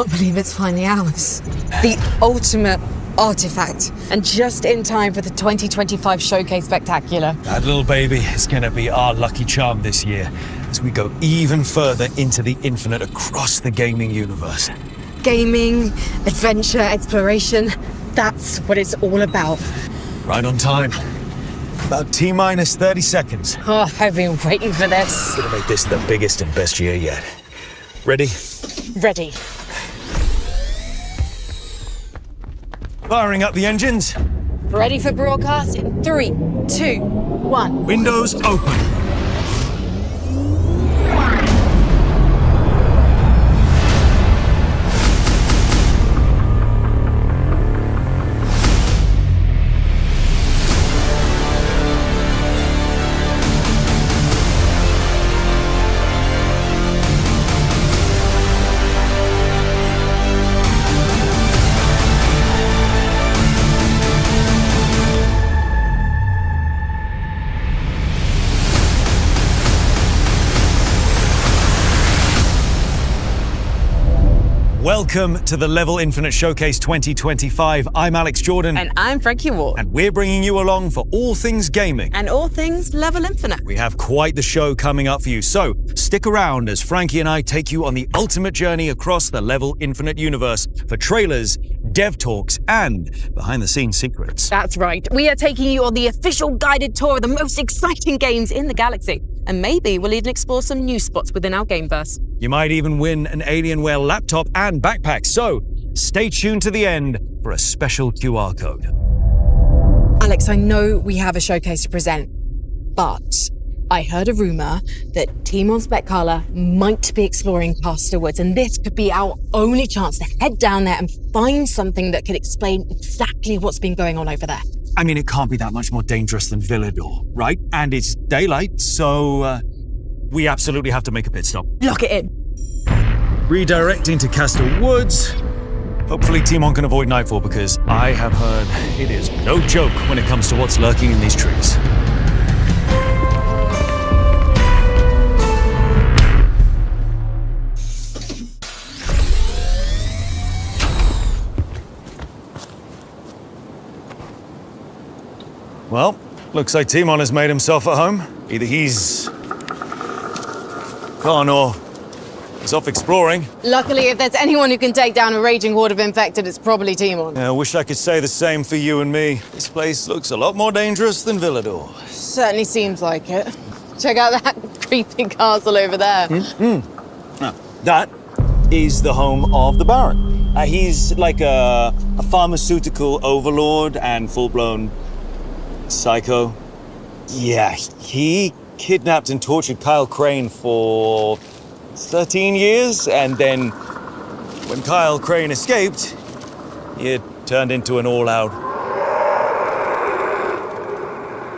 can't believe it's finally ours. The ultimate artifact. And just in time for the 2025 Showcase Spectacular. That little baby is gonna be our lucky charm this year as we go even further into the infinite across the gaming universe. Gaming, adventure, exploration, that's what it's all about. Right on time. About T-minus 30 seconds. Oh, I've been waiting for this. Gonna make this the biggest and best year yet. Ready? Ready. Firing up the engines. Ready for broadcast in 3, 2, 1. Windows open. Welcome to the Level Infinite Showcase 2025. I'm Alex Jordan. And I'm Frankie Ward. And we're bringing you along for all things gaming. And all things Level Infinite. We have quite the show coming up for you, so stick around as Frankie and I take you on the ultimate journey across the Level Infinite universe for trailers, dev talks, and behind-the-scenes secrets. That's right. We are taking you on the official guided tour of the most exciting games in the galaxy. And maybe we'll even explore some new spots within our gameverse. You might even win an Alienware laptop and backpack, so stay tuned to the end for a special QR code. Alex, I know we have a showcase to present, but I heard a rumor that Team on Spec Carla might be exploring Caster Woods, and this could be our only chance to head down there and find something that could explain exactly what's been going on over there. I mean, it can't be that much more dangerous than Villador, right? And it's daylight, so we absolutely have to make a pit stop. Lock it in. Redirecting to Caster Woods. Hopefully Timon can avoid nightfall because I have heard it is no joke when it comes to what's lurking in these trees. Well, looks like Timon has made himself at home. Either he's gone or he's off exploring. Luckily, if there's anyone who can take down a raging horde of infected, it's probably Timon. I wish I could say the same for you and me. This place looks a lot more dangerous than Villador. Certainly seems like it. Check out that creepy castle over there. Now, that is the home of the Baron. He's like a pharmaceutical overlord and full-blown psycho. Yeah, he kidnapped and tortured Kyle Crane for 13 years, and then when Kyle Crane escaped, he turned into an all-out.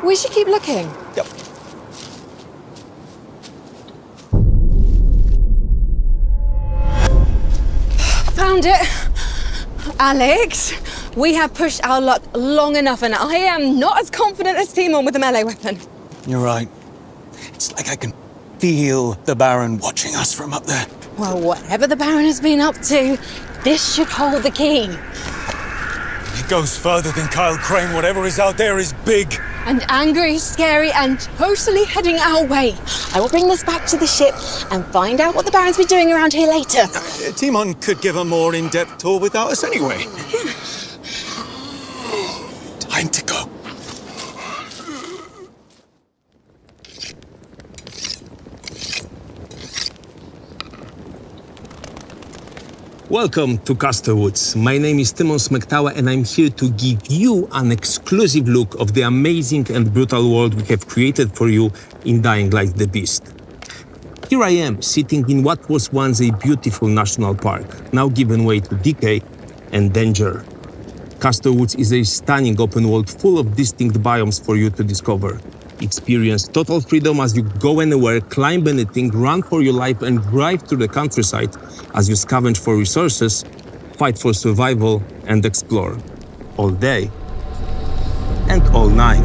We should keep looking. Yep. Found it. Alex, we have pushed our luck long enough, and I am not as confident as Timon with a melee weapon. You're right. It's like I can feel the Baron watching us from up there. Well, whatever the Baron has been up to, this should hold the key. It goes further than Kyle Crane. Whatever is out there is big. And angry, scary, and totally heading our way. I will bring this back to the ship and find out what the Baron's been doing around here later. Timon could give a more in-depth tour without us anyway. Time to go. Welcome to Caster Woods. My name is Timon Smektawa, and I'm here to give you an exclusive look of the amazing and brutal world we have created for you in Dying Like the Beast. Here I am, sitting in what was once a beautiful national park, now given way to decay and danger. Caster Woods is a stunning open world full of distinct biomes for you to discover. Experience total freedom as you go anywhere, climb anything, run for your life, and drive through the countryside as you scavenge for resources, fight for survival, and explore. All day and all night.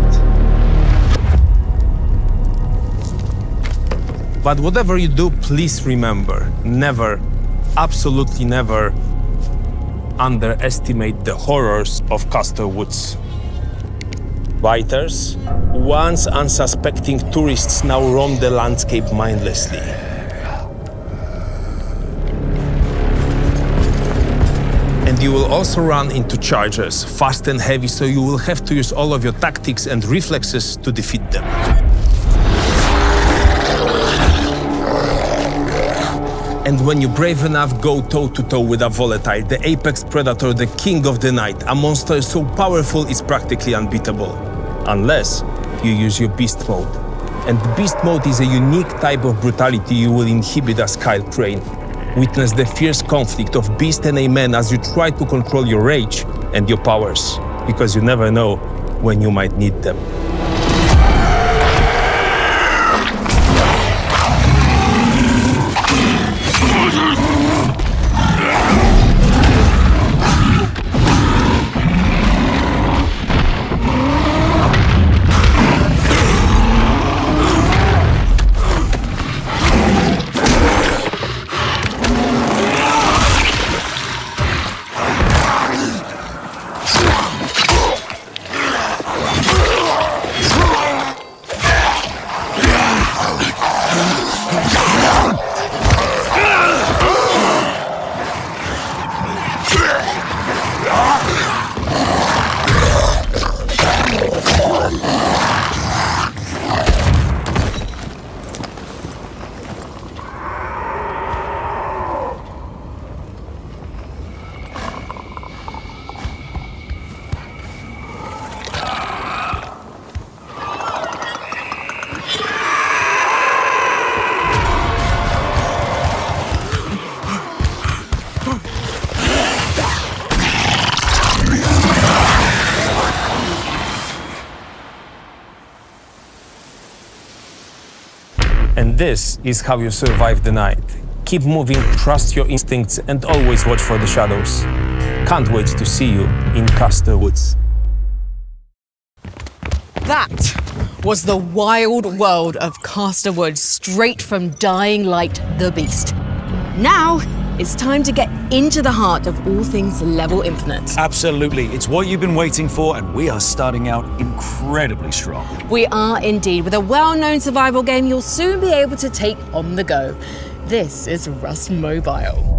But whatever you do, please remember, never, absolutely never, underestimate the horrors of Castor Woods. Biters, once unsuspecting tourists now roam the landscape mindlessly. And you will also run into chargers, fast and heavy, so you will have to use all of your tactics and reflexes to defeat them. And when you're brave enough, go toe-to-toe with a volatile, the apex predator, the king of the night, a monster so powerful it's practically unbeatable. Unless you use your beast mode. And beast mode is a unique type of brutality you will inhibit as Kyle Crane. Witness the fierce conflict of beast and a man as you try to control your rage and your powers, because you never know when you might need them. And this is how you survive the night. Keep moving, trust your instincts, and always watch for the shadows. Can't wait to see you in Castor Woods. That was the wild world of Castor Woods, straight from Dying Light, the Beast. Now, it's time to get into the heart of all things Level Infinite. Absolutely. It's what you've been waiting for, and we are starting out incredibly strong. We are indeed. With a well-known survival game you'll soon be able to take on the go. This is Rust Mobile.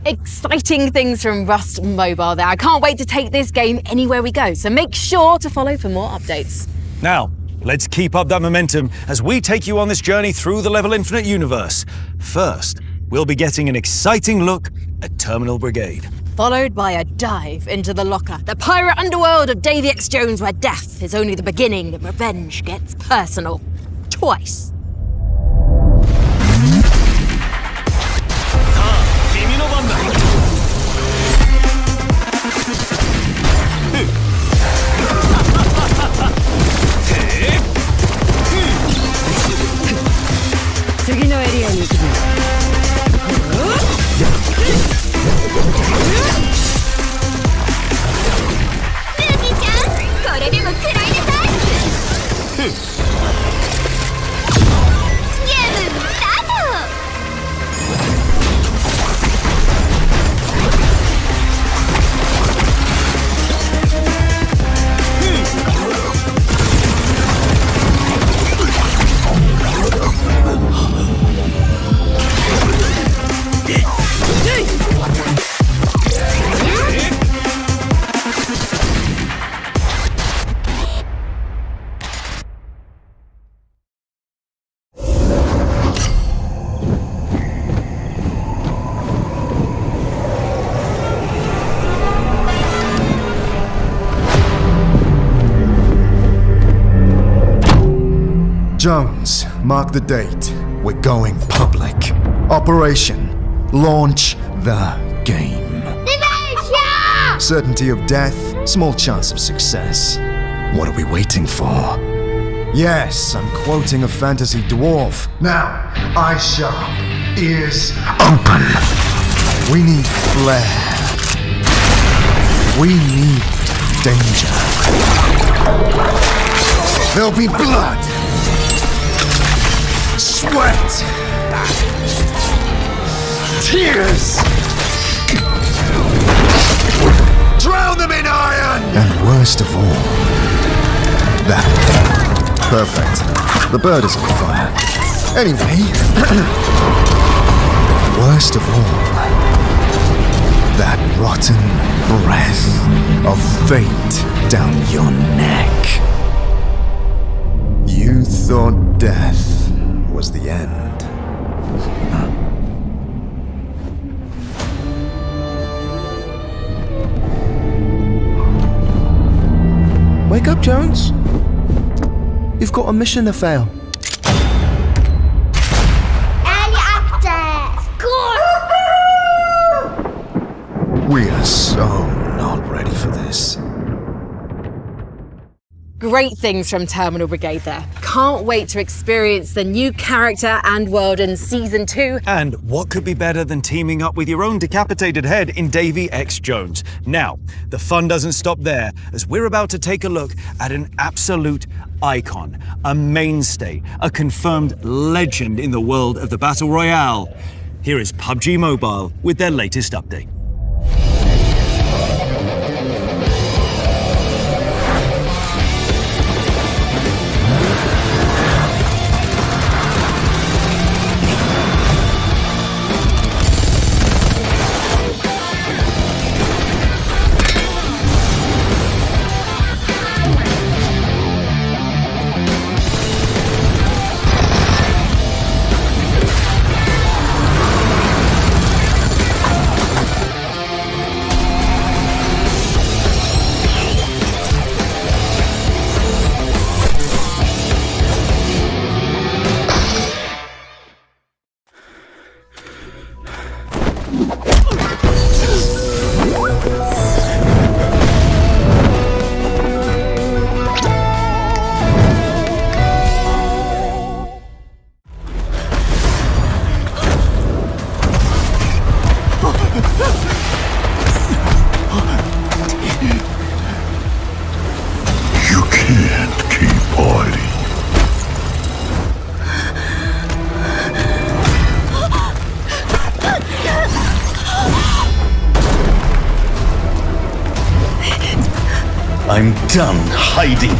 Exciting things from Rust Mobile there. I can't wait to take this game anywhere we go, so make sure to follow for more updates. Now, let's keep up that momentum as we take you on this journey through the Level Infinite universe. First, we'll be getting an exciting look at Terminal Brigade. followed by a dive into the locker, the pirate underworld of Davy X. Jones, where death is only the beginning and revenge gets personal. Twice. Jones, mark the date. We're going public. Operation, launch the game. Dementia! Certainty of death, small chance of success. What are we waiting for? Yes, I'm quoting a fantasy dwarf. Now, eyes sharp, ears open. We need flair. We need danger. There'll be blood. Sweat! Tears! Drown them in iron! And worst of all, that. Perfect. The bird is on fire. Anyway, worst of all, that rotten breath of fate down your neck. You thought death was the end. Wake up, Jones. You've got a mission to fail. Any updates? We are so not ready for this. Great things from Terminal Brigade there. Can't wait to experience the new character and world in Season 2. And what could be better than teaming up with your own decapitated head in Davy X. Jones? Now, the fun doesn't stop there, as we're about to take a look at an absolute icon, a mainstay, a confirmed legend in the world of the Battle Royale. Here is PUBG Mobile with their latest update. I'm done hiding.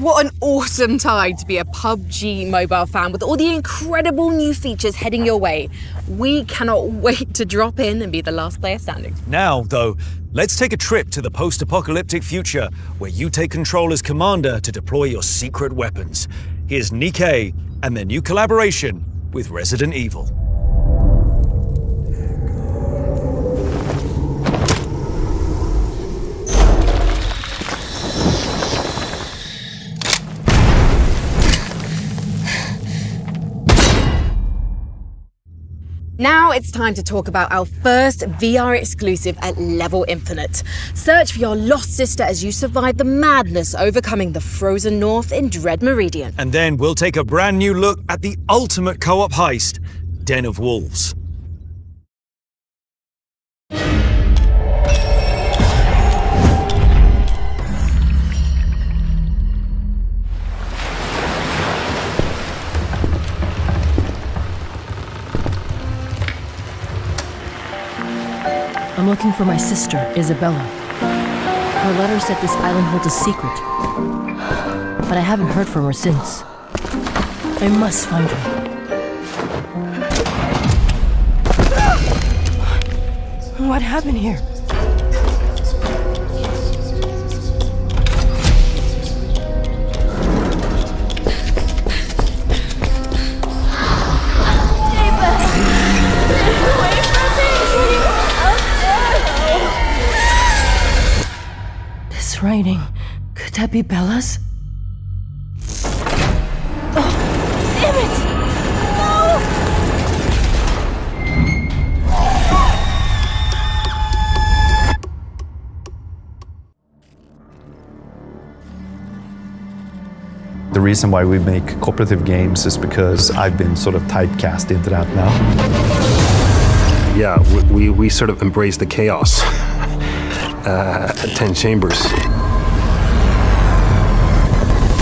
What an awesome time to be a PUBG Mobile fan with all the incredible new features heading your way. We cannot wait to drop in and be the last player standing. Now, though, let's take a trip to the post-apocalyptic future where you take control as commander to deploy your secret weapons. Here's Nikke and their new collaboration with Resident Evil. Now it's time to talk about our first VR exclusive at Level Infinite. Search for your lost sister as you survive the madness overcoming the frozen north in Dread Meridian. And then we'll take a brand new look at the ultimate co-op heist, Den of Wolves. I'm looking for my sister, Isabella. Her letter said this island holds a secret, but I haven't heard from her since. I must find her. What happened here? Writing. Could that be Bella's? Oh, damn it! No! The reason why we make cooperative games is because I've been sort of typecast into that now. Yeah, we sort of embrace the chaos. 10 chambers.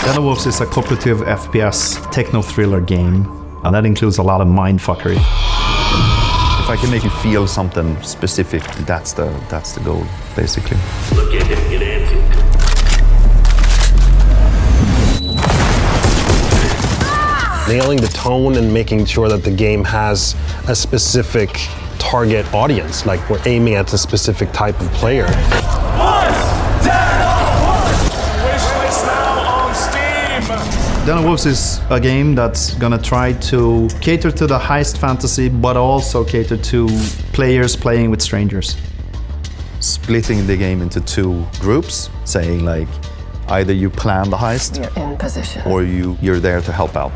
Den of Wolves is a cooperative FPS techno-thriller game, and that includes a lot of mindfuckery. If I can make you feel something specific, that's the goal, basically. Look at him get antsy. Nailing the tone and making sure that the game has a specific target audience, like we're aiming at a specific type of player. Den of Wolves is a game that's gonna try to cater to the heist fantasy, but also cater to players playing with strangers. Splitting the game into two groups, saying like, either you plan the heist, You're in position, or you're there to help out.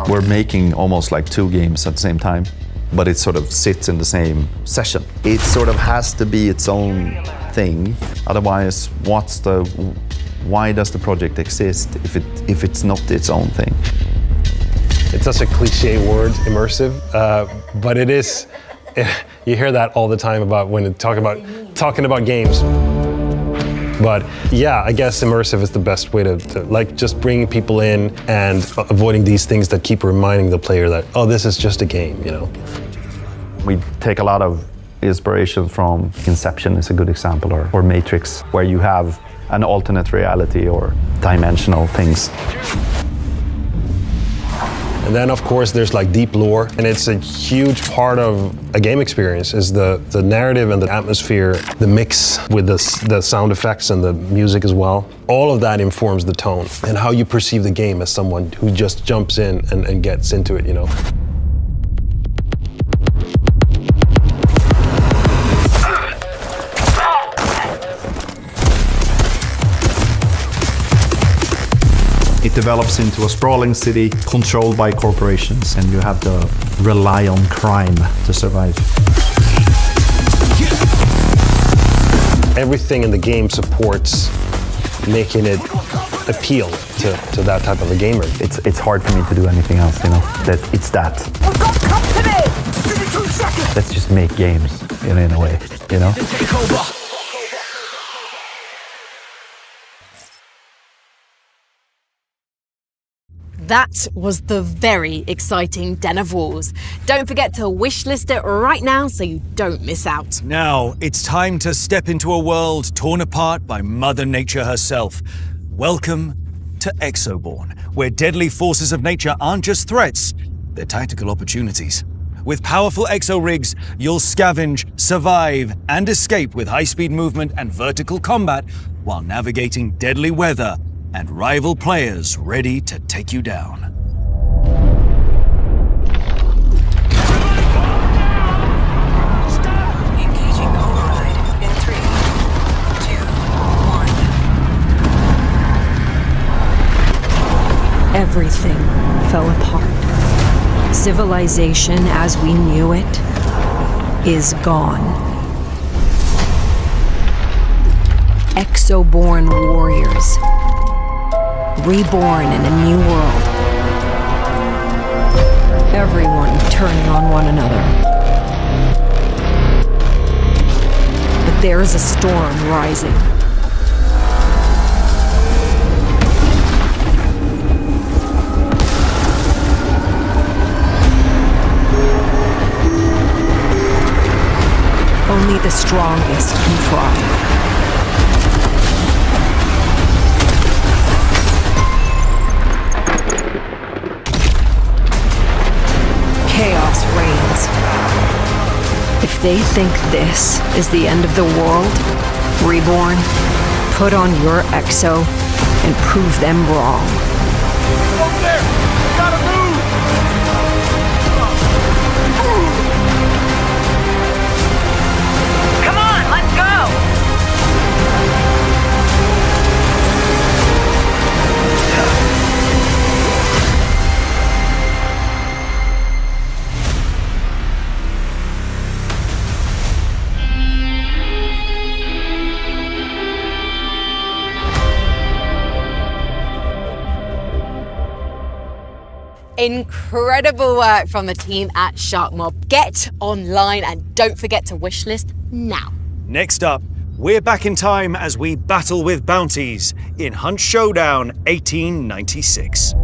We're making almost like two games at the same time, but it sort of sits in the same session. It sort of has to be its own thing. Otherwise, why does the project exist if it's not its own thing? It's such a cliche word, immersive, but it is. You hear that all the time about when talking about games. But yeah, I guess immersive is the best way to like just bringing people in and avoiding these things that keep reminding the player that, oh, this is just a game, you know. We take a lot of inspiration from Inception is a good example, or Matrix, where you have an alternate reality or dimensional things. And then of course there's like deep lore, and it's a huge part of a game experience is the narrative and the atmosphere, the mix with the sound effects and the music as well. All of that informs the tone and how you perceive the game as someone who just jumps in and gets into it, you know. It develops into a sprawling city controlled by corporations, and you have to rely on crime to survive. Everything in the game supports making it appeal to that type of a gamer. It's hard for me to do anything else, you know. It's that. We've got company! Give me 2 seconds! Let's just make games in a way, you know. That was the very exciting Den of Wolves. Don't forget to wishlist it right now so you don't miss out. Now, it's time to step into a world torn apart by Mother Nature herself. Welcome to Exoborne, where deadly forces of nature aren't just threats, they're tactical opportunities. With powerful exo-rigs, you'll scavenge, survive, and escape with high-speed movement and vertical combat while navigating deadly weather and rival players ready to take you down. Engaging override in 3, 2, 1. Everything fell apart. Civilization as we knew it is gone. Exoborne warriors, reborn in a new world. Everyone turning on one another. But there is a storm rising. Only the strongest can thrive. Chaos reigns. If they think this is the end of the world, Reborn, put on your Exo and prove them wrong. Over there! We gotta move! Come on, let's go! Incredible work from the team at Shark Mob. Get online and don't forget to wishlist now. Next up, we're back in time as we battle with bounties in Hunt Showdown 1896.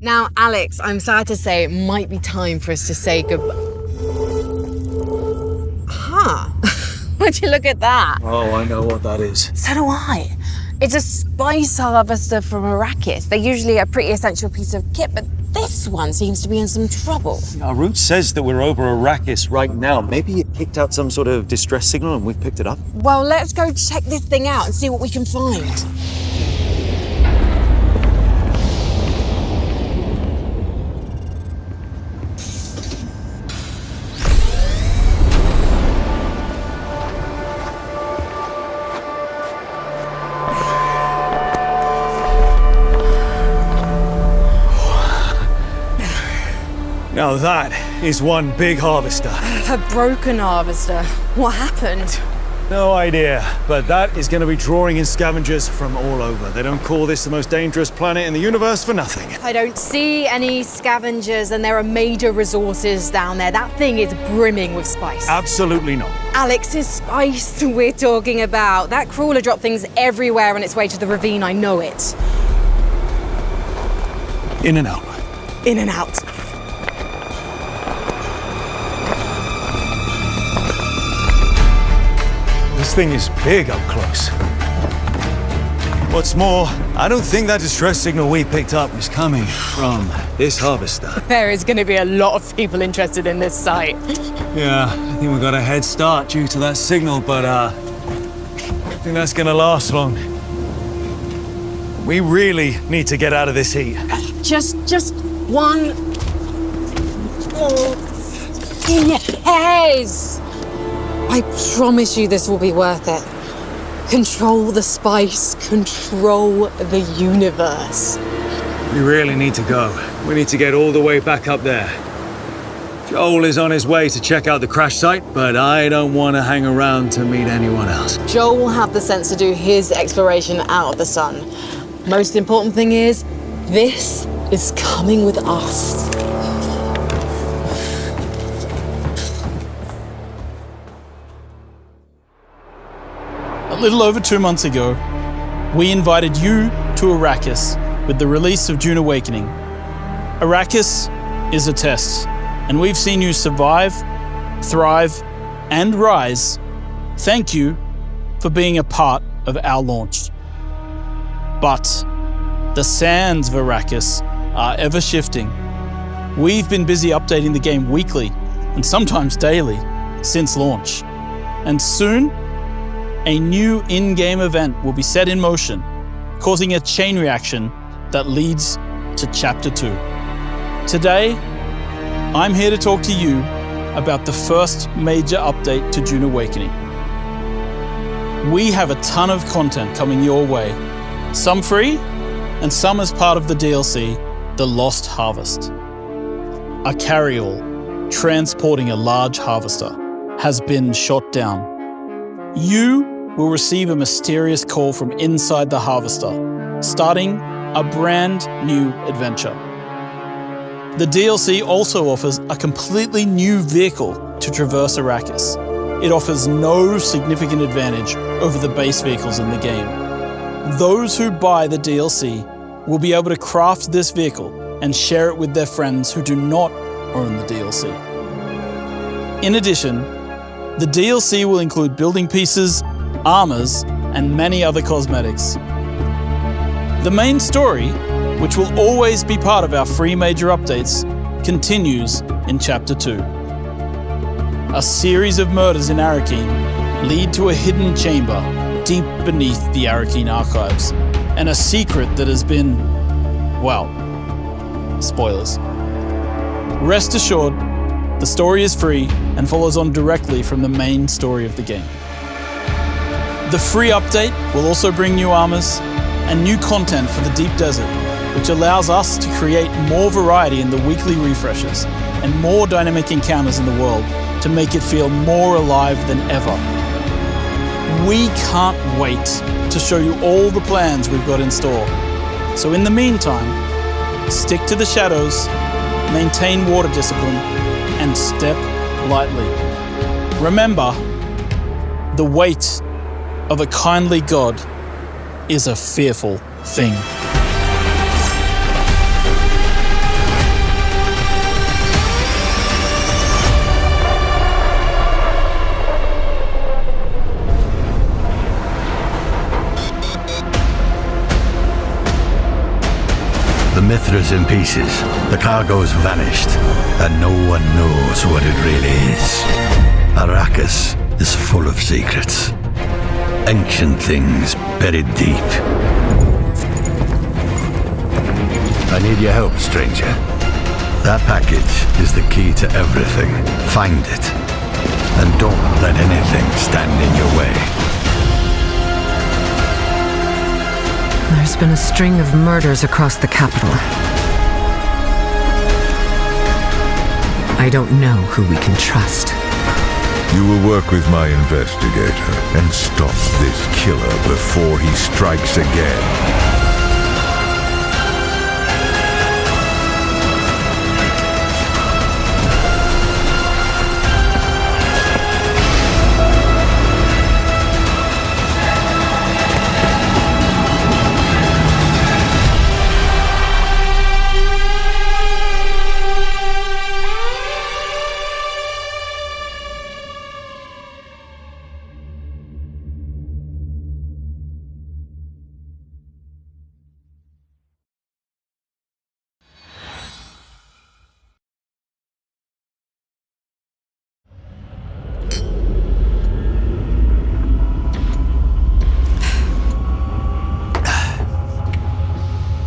Now, Alex, I'm sad to say it might be time for us to say goodbye. Huh? Would you look at that? Oh, I know what that is. So do I. It's a spice harvester from Arrakis. They're usually a pretty essential piece of kit, but this one seems to be in some trouble. Our route says that we're over Arrakis right now. Maybe it kicked out some sort of distress signal and we've picked it up. Well, let's go check this thing out and see what we can find. Now that is one big harvester. A broken harvester. What happened? No idea, but that is going to be drawing in scavengers from all over. They don't call this the most dangerous planet in the universe for nothing. I don't see any scavengers, and there are major resources down there. That thing is brimming with spice. Absolutely not. Alex's spice we're talking about. That crawler dropped things everywhere on its way to the ravine, I know it. In and out. In and out. This thing is big up close. What's more, I don't think that distress signal we picked up is coming from this harvester. There is going to be a lot of people interested in this site. Yeah, I think we got a head start due to that signal, but I don't think that's going to last long. We really need to get out of this heat. Just one. Oh. Yes! I promise you this will be worth it. Control the spice, control the universe. We really need to go. We need to get all the way back up there. Joel is on his way to check out the crash site, but I don't want to hang around to meet anyone else. Joel will have the sense to do his exploration out of the sun. Most important thing is, this is coming with us. little over 2 months ago, we invited you to Arrakis with the release of Dune Awakening. Arrakis is a test, and we've seen you survive, thrive, and rise. Thank you for being a part of our launch. But the sands of Arrakis are ever shifting. We've been busy updating the game weekly, and sometimes daily, since launch. And soon, a new in-game event will be set in motion, causing a chain reaction that leads to Chapter 2. Today, I'm here to talk to you about the first major update to Dune Awakening. We have a ton of content coming your way, some free, and some as part of the DLC, The Lost Harvest. A carryall transporting a large harvester has been shot down. You will receive a mysterious call from inside the harvester, starting a brand new adventure. The DLC also offers a completely new vehicle to traverse Arrakis. It offers no significant advantage over the base vehicles in the game. Those who buy the DLC will be able to craft this vehicle and share it with their friends who do not own the DLC. In addition, the DLC will include building pieces, armors, and many other cosmetics. The main story, which will always be part of our free major updates, continues in Chapter 2. A series of murders in Arrakeen lead to a hidden chamber deep beneath the Arrakeen archives, and a secret that has been, well, spoilers. Rest assured, the story is free and follows on directly from the main story of the game. The free update will also bring new armors and new content for the Deep Desert, which allows us to create more variety in the weekly refreshes and more dynamic encounters in the world to make it feel more alive than ever. We can't wait to show you all the plans we've got in store. So in the meantime, stick to the shadows, maintain water discipline, and step lightly. Remember, the weight of a kindly God is a fearful thing. The Mithra's in pieces, the cargo's vanished, and no one knows what it really is. Arrakis is full of secrets. Ancient things buried deep. I need your help, stranger. That package is the key to everything. Find it, and don't let anything stand in your way. There's been a string of murders across the capital. I don't know who we can trust. You will work with my investigator and stop this killer before he strikes again.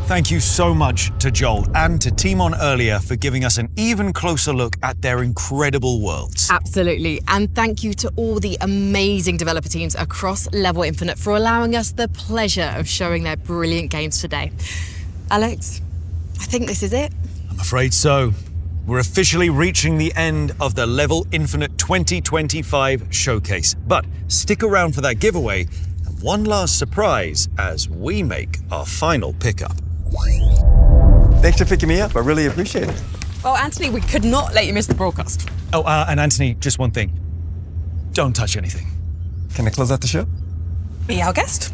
Thank you so much to Joel and to Timon earlier for giving us an even closer look at their incredible worlds. Absolutely. And thank you to all the amazing developer teams across Level Infinite for allowing us the pleasure of showing their brilliant games today. Alex, I think this is it. I'm afraid so. We're officially reaching the end of the Level Infinite 2025 showcase. But stick around for that giveaway and one last surprise as we make our final pickup. Thanks for picking me up. I really appreciate it. Well, Anthony, we could not let you miss the broadcast. Oh, and Anthony, just one thing. Don't touch anything. Can I close out the show? Be our guest.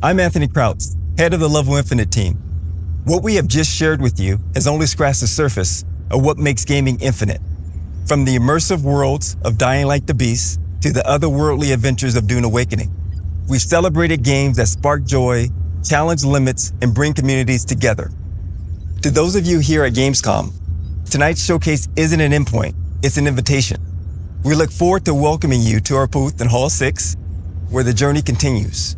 I'm Anthony Krautz, head of the Level Infinite team. What we have just shared with you has only scratched the surface of what makes gaming infinite. From the immersive worlds of Dying Like the Beast to the otherworldly adventures of Dune Awakening, we've celebrated games that spark joy, challenge limits, and bring communities together. To those of you here at Gamescom, tonight's showcase isn't an endpoint, it's an invitation. We look forward to welcoming you to our booth in Hall 6, where the journey continues.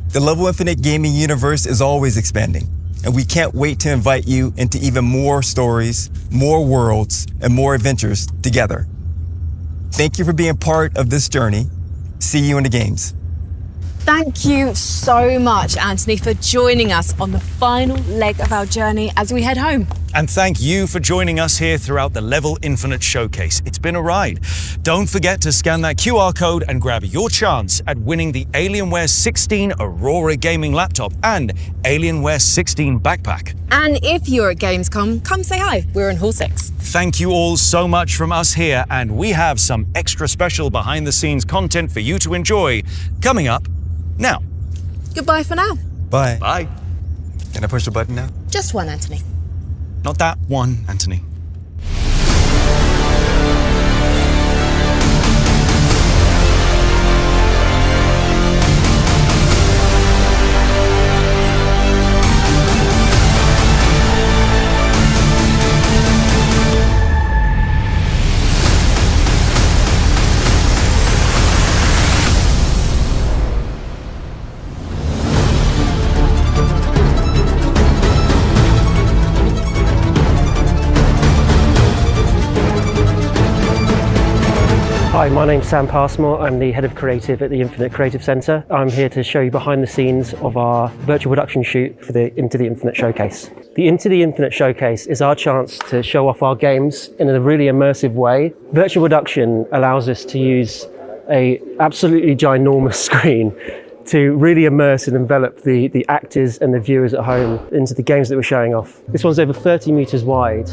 The Level Infinite gaming universe is always expanding, and we can't wait to invite you into even more stories, more worlds, and more adventures together. Thank you for being part of this journey. See you in the games. Thank you so much, Anthony, for joining us on the final leg of our journey as we head home. And thank you for joining us here throughout the Level Infinite Showcase. It's been a ride. Don't forget to scan that QR code and grab your chance at winning the Alienware 16 Aurora gaming laptop and Alienware 16 backpack. And if you're at Gamescom, come say hi. We're in Hall 6. Thank you all so much from us here, and we have some extra special behind-the-scenes content for you to enjoy coming up now. Goodbye for now. Bye. Bye. Can I push the button now? Just one, Anthony. Not that one, Anthony. Hi, my name's Sam Passmore. I'm the head of creative at the Infinite Creative Centre. I'm here to show you behind the scenes of our virtual production shoot for the Into the Infinite Showcase. The Into the Infinite Showcase is our chance to show off our games in a really immersive way. Virtual production allows us to use a absolutely ginormous screen to really immerse and envelop the actors and the viewers at home into the games that we're showing off. This one's over 30 metres wide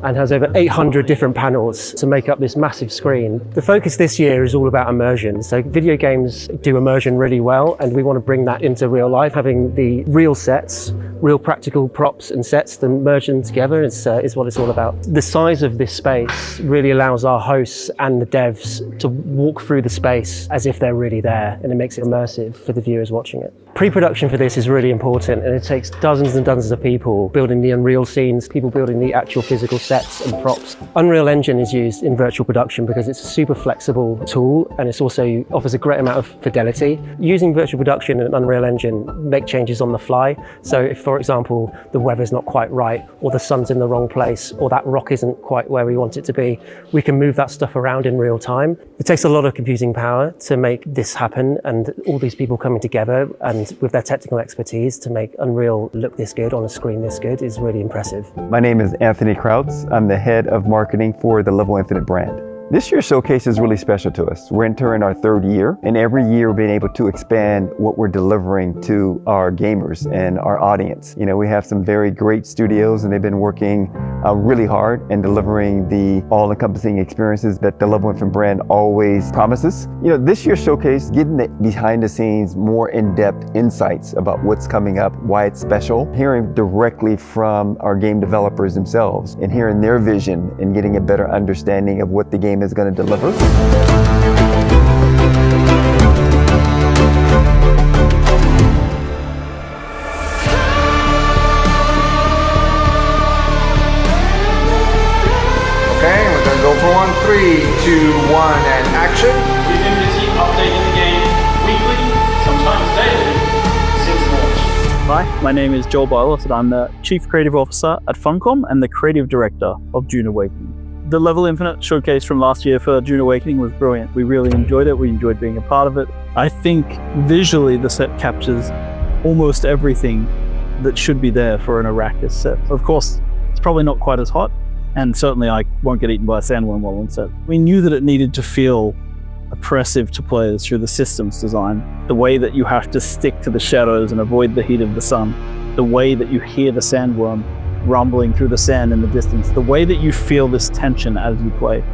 and has over 800 different panels to make up this massive screen. The focus this year is all about immersion. So video games do immersion really well, and we want to bring that into real life, having the real sets, real practical props and sets, to merge them together is what it's all about. The size of this space really allows our hosts and the devs to walk through the space as if they're really there, and it makes it immersive for the viewers watching it. Pre-production for this is really important, and it takes dozens and dozens of people building the Unreal scenes, people building the actual physical sets and props. Unreal Engine is used in virtual production because it's a super flexible tool, and it also offers a great amount of fidelity. Using virtual production and Unreal Engine make changes on the fly. So if, for example, the weather's not quite right, or the sun's in the wrong place, or that rock isn't quite where we want it to be, we can move that stuff around in real time. It takes a lot of computing power to make this happen, and all these people coming together and with their technical expertise to make Unreal look this good on a screen this good is really impressive. My name is Anthony Krautz. I'm the head of marketing for the Level Infinite brand. This year's showcase is really special to us. We're entering our third year, and every year we've been able to expand what we're delivering to our gamers and our audience. You know, we have some very great studios, and they've been working really hard and delivering the all-encompassing experiences that the Level Infinite brand always promises. You know, this year's showcase, getting the behind-the-scenes, more in-depth insights about what's coming up, why it's special, hearing directly from our game developers themselves, and hearing their vision and getting a better understanding of what the game is going to deliver. Okay, we're going to go for 1, 3, 2, 1, and action. We've been busy updating the game weekly, sometimes daily, since launch. Hi, my name is Joel Bylos, and I'm the Chief Creative Officer at Funcom and the Creative Director of Dune Awakening. The Level Infinite showcase from last year for Dune Awakening was brilliant. We really enjoyed it. We enjoyed being a part of it. I think visually the set captures almost everything that should be there for an Arrakis set. Of course, it's probably not quite as hot, and certainly I won't get eaten by a sandworm while on set. We knew that it needed to feel oppressive to players through the systems design. The way that you have to stick to the shadows and avoid the heat of the sun. The way that you hear the sandworm rumbling through the sand in the distance. The way that you feel this tension as you play.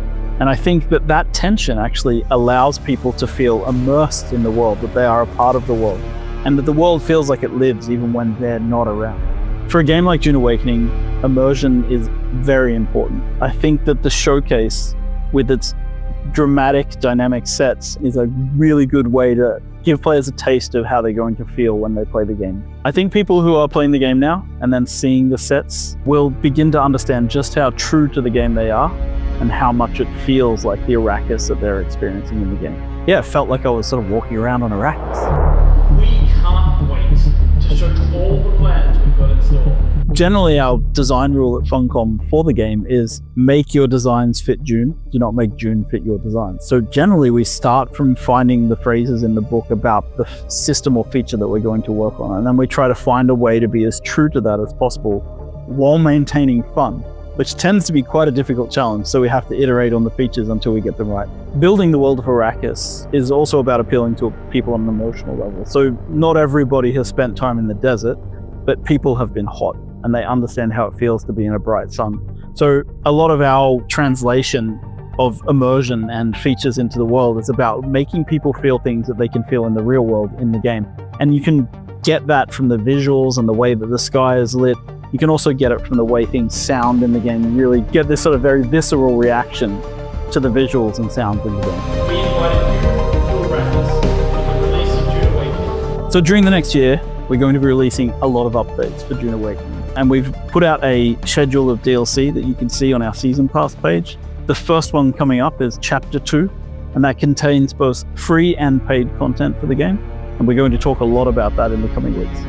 And I think that that tension actually allows people to feel immersed in the world, that they are a part of the world, and that the world feels like it lives even when they're not around. For a game like Dune Awakening, immersion is very important. I think that the showcase, with its dramatic, dynamic sets, is a really good way to give players a taste of how they're going to feel when they play the game. I think people who are playing the game now and then seeing the sets will begin to understand just how true to the game they are and how much it feels like the Arrakis that they're experiencing in the game. Yeah, it felt like I was sort of walking around on Arrakis. We can't wait to show all the plans we've got in store. Generally, our design rule at Funcom for the game is make your designs fit Dune, do not make Dune fit your design. So generally, we start from finding the phrases in the book about the system or feature that we're going to work on, and then we try to find a way to be as true to that as possible while maintaining fun, which tends to be quite a difficult challenge, so we have to iterate on the features until we get them right. Building the world of Arrakis is also about appealing to people on an emotional level. So not everybody has spent time in the desert, but people have been hot, and they understand how it feels to be in a bright sun. So a lot of our translation of immersion and features into the world is about making people feel things that they can feel in the real world in the game. And you can get that from the visuals and the way that the sky is lit. You can also get it from the way things sound in the game. You really get this sort of very visceral reaction to the visuals and sounds in the game. We invited you to Arrakis with the release of Dune Awakening. So during the next year, we're going to be releasing a lot of updates for Dune Awakening. And we've put out a schedule of DLC that you can see on our Season Pass page. The first one coming up is Chapter 2, and that contains both free and paid content for the game. And we're going to talk a lot about that in the coming weeks.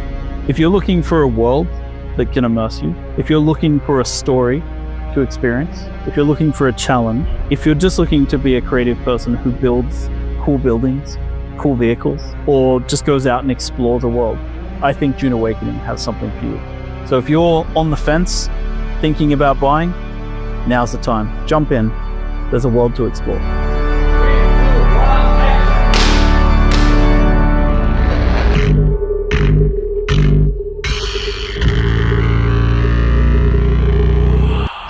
If you're looking for a world that can immerse you, if you're looking for a story to experience, if you're looking for a challenge, if you're just looking to be a creative person who builds cool buildings, cool vehicles, or just goes out and explores a world, I think Dune Awakening has something for you. So if you're on the fence, thinking about buying, now's the time. Jump in. There's a world to explore.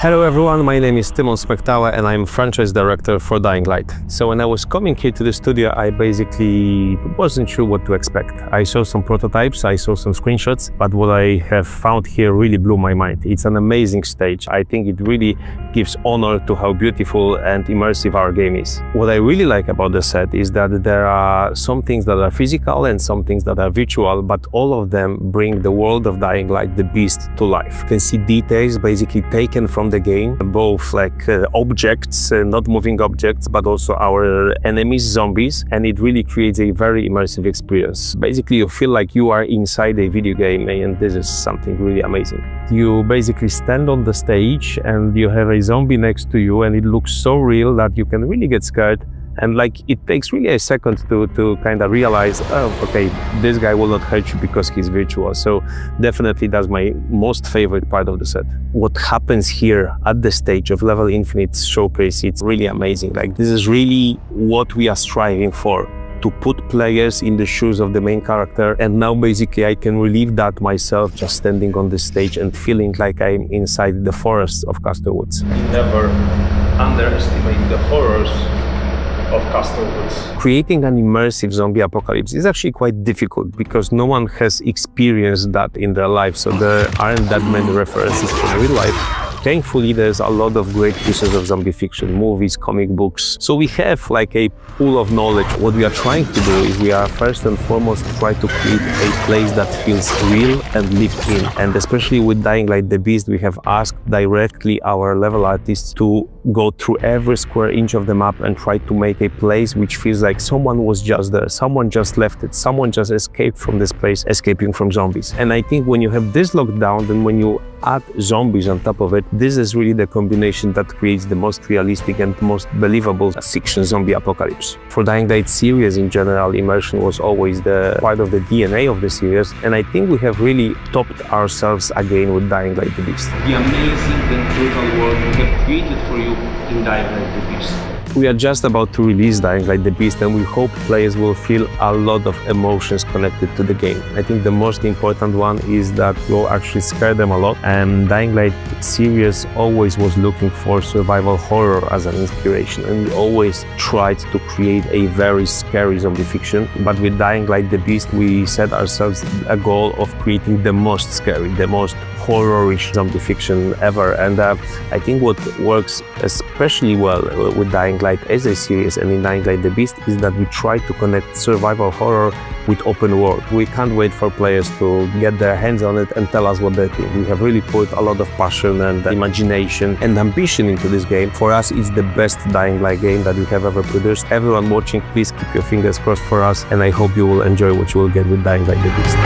Hello everyone, my name is Timon Smektała and I'm franchise director for Dying Light. So when I was coming here to the studio, I basically wasn't sure what to expect. I saw some prototypes, I saw some screenshots, but what I have found here really blew my mind. It's an amazing stage. I think it really gives honor to how beautiful and immersive our game is. What I really like about the set is that there are some things that are physical and some things that are virtual, but all of them bring the world of Dying Light, the beast, to life. You can see details basically taken from the game, both like objects, not moving objects, but also our enemies, zombies, and it really creates a very immersive experience. Basically, you feel like you are inside a video game, and this is something really amazing. You basically stand on the stage and you have a zombie next to you, and it looks so real that you can really get scared. And like it takes really a second to kind of realize, oh, okay, this guy will not hurt you because he's virtual. So definitely that's my most favorite part of the set. What happens here at the stage of Level Infinite Showcase, it's really amazing. Like this is really what we are striving for, to put players in the shoes of the main character. And now basically I can relive that myself, just standing on the stage and feeling like I'm inside the forest of Castor Woods. Never underestimate the horrors of Castor Woods. Creating an immersive zombie apocalypse is actually quite difficult because no one has experienced that in their life, so there aren't that many references from real life. Thankfully, there's a lot of great pieces of zombie fiction, movies, comic books. So we have like a pool of knowledge. What we are trying to do is we are first and foremost try to create a place that feels real and lived in. And especially with Dying Light the Beast, we have asked directly our level artists to go through every square inch of the map and try to make a place which feels like someone was just there, someone just left it, someone just escaped from this place, escaping from zombies. And I think when you have this locked down, then when you add zombies on top of it, this is really the combination that creates the most realistic and most believable fiction zombie apocalypse. For Dying Light series in general, immersion was always the part of the DNA of the series, and I think we have really topped ourselves again with Dying Light the Beast. The amazing and brutal world we have created for you in Dying Light the Beast. We are just about to release Dying Light the Beast, and we hope players will feel a lot of emotions connected to the game. I think the most important one is that we'll actually scare them a lot, and Dying Light series always was looking for survival horror as an inspiration, and we always tried to create a very scary zombie fiction. But with Dying Light the Beast, we set ourselves a goal of creating the most scary, the most horror-ish zombie fiction ever. And I think what works especially well with Dying Light as a series and in Dying Light the Beast is that we try to connect survival horror with open world. We can't wait for players to get their hands on it and tell us what they think. We have really put a lot of passion and imagination and ambition into this game. For us, it's the best Dying Light game that we have ever produced. Everyone watching, please keep your fingers crossed for us, and I hope you will enjoy what you will get with Dying Light the Beast.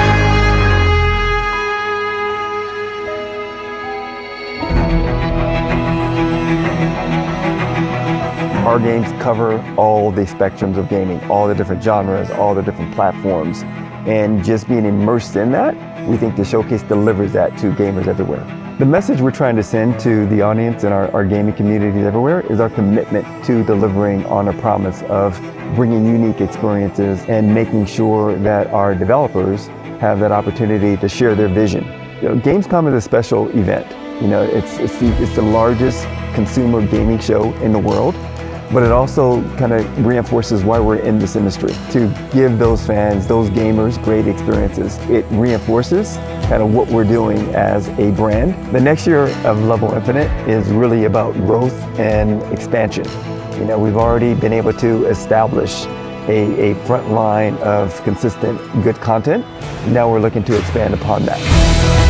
Our games cover all the spectrums of gaming, all the different genres, all the different platforms, and just being immersed in that, we think the showcase delivers that to gamers everywhere. The message we're trying to send to the audience and our gaming communities everywhere is our commitment to delivering on a promise of bringing unique experiences and making sure that our developers have that opportunity to share their vision. You know, Gamescom is a special event. You know, it's the largest consumer gaming show in the world, but it also kind of reinforces why we're in this industry, to give those fans, those gamers, great experiences. It reinforces kind of what we're doing as a brand. The next year of Level Infinite is really about growth and expansion. You know, we've already been able to establish a front line of consistent good content. Now we're looking to expand upon that.